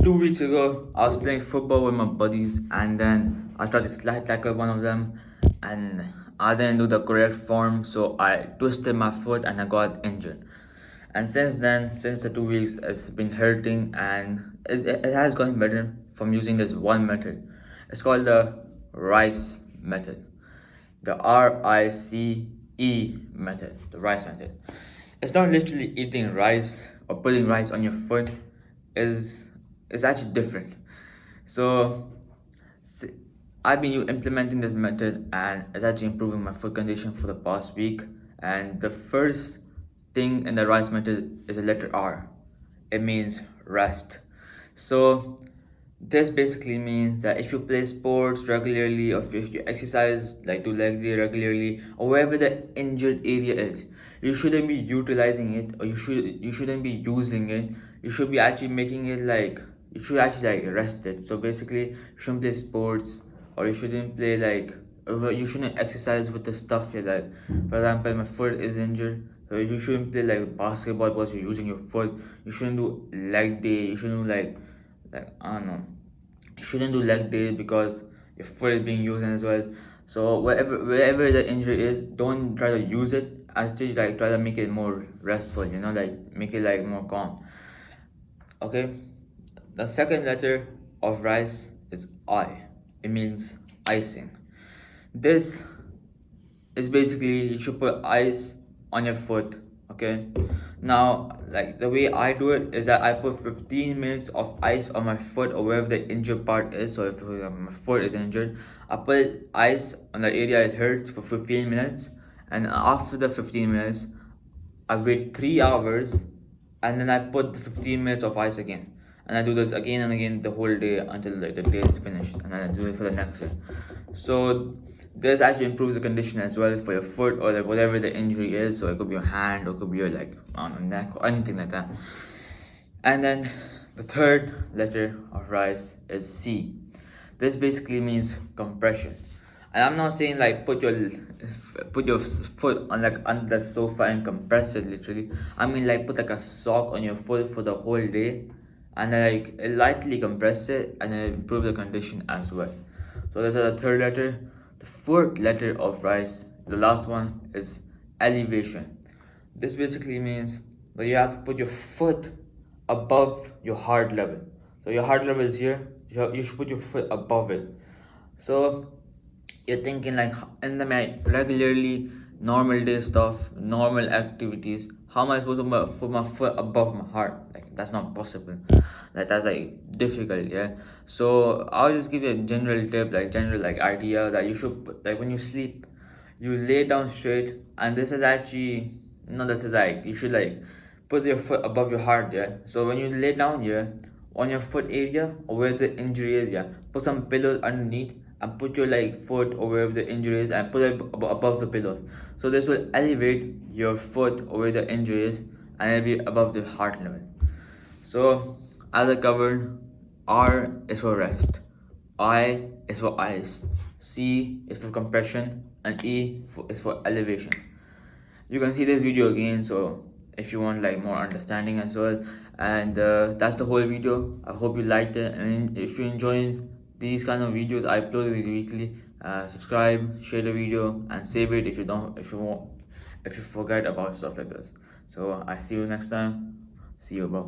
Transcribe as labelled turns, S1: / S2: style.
S1: 2 weeks ago, I was playing football with my buddies, and then I tried to slide tackle one of them, and I didn't do the correct form, so I twisted my foot and I got injured. And since then, since the 2 weeks, it's been hurting, and it has gotten better from using this one method. It's called the RICE method, the RICE method, the RICE method. It's not literally eating rice or putting rice on your foot. Is actually different. So I've been implementing this method, and it's actually improving my foot condition for the past week. And the first thing in the RICE method is the letter R. It means rest. So this basically means that if you play sports regularly, or if you exercise, like do leg day regularly, or wherever the injured area is, you shouldn't be utilizing it, or you shouldn't be using it. You should be actually making it like, you should actually like rest it. So basically, you shouldn't play sports, or you shouldn't play like, you shouldn't exercise with the stuff here. Like for example, my foot is injured, so you shouldn't play like basketball because you're using your foot. You shouldn't do leg day. You shouldn't do like I don't know. You shouldn't do leg day because your foot is being used as well. So wherever the injury is, don't try to use it. Actually, like try to make it more restful. Like make it like more calm. Okay. The second letter of rice is I. It means icing. This is basically, you should put ice on your foot. Okay. Now, like the way I do it is that I put 15 minutes of ice on my foot or wherever the injured part is. So if my foot is injured, I put ice on the area it hurts for 15 minutes, and after the 15 minutes, I wait 3 hours, and then I put the 15 minutes of ice again. And I do this again and again the whole day until like the day is finished, and then I do it for the next day. So this actually improves the condition as well for your foot, or like whatever the injury is. So it could be your hand, or it could be your like on your neck, or anything like that. And then the third letter of rice is C. This basically means compression. And I'm not saying like put your foot on like under the sofa and compress it literally. I mean like put like a sock on your foot for the whole day, and then like lightly compress it, and then improve the condition as well. So that's the third letter. The fourth letter of rice, the last one, is elevation. This basically means that you have to put your foot above your heart level. So your heart level is here, you should put your foot above it. So you're thinking like, in the regularly normal day stuff, normal activities, how am I supposed to put my foot above my heart? Like that's not possible. Like that's like difficult, yeah. So I'll just give you a general tip, like general like idea that you should put, like when you sleep, you lay down straight, and this is actually no, this is like you should like put your foot above your heart, yeah. So when you lay down here on your foot area or where the injury is, yeah, put some pillows underneath and put your like foot or wherever the injury is, and put it above the pillows. So this will elevate your foot or where the injury is, and it'll be above the heart level. So as I covered, R is for rest, I is for ice, C is for compression, and is for elevation. You can see this video again, so if you want like more understanding as well. And that's the whole video. I hope you liked it, and if you enjoyed these kind of videos, I upload it weekly. Subscribe, share the video, and save it if you forget about stuff like this. So I see you next time. See you, bro.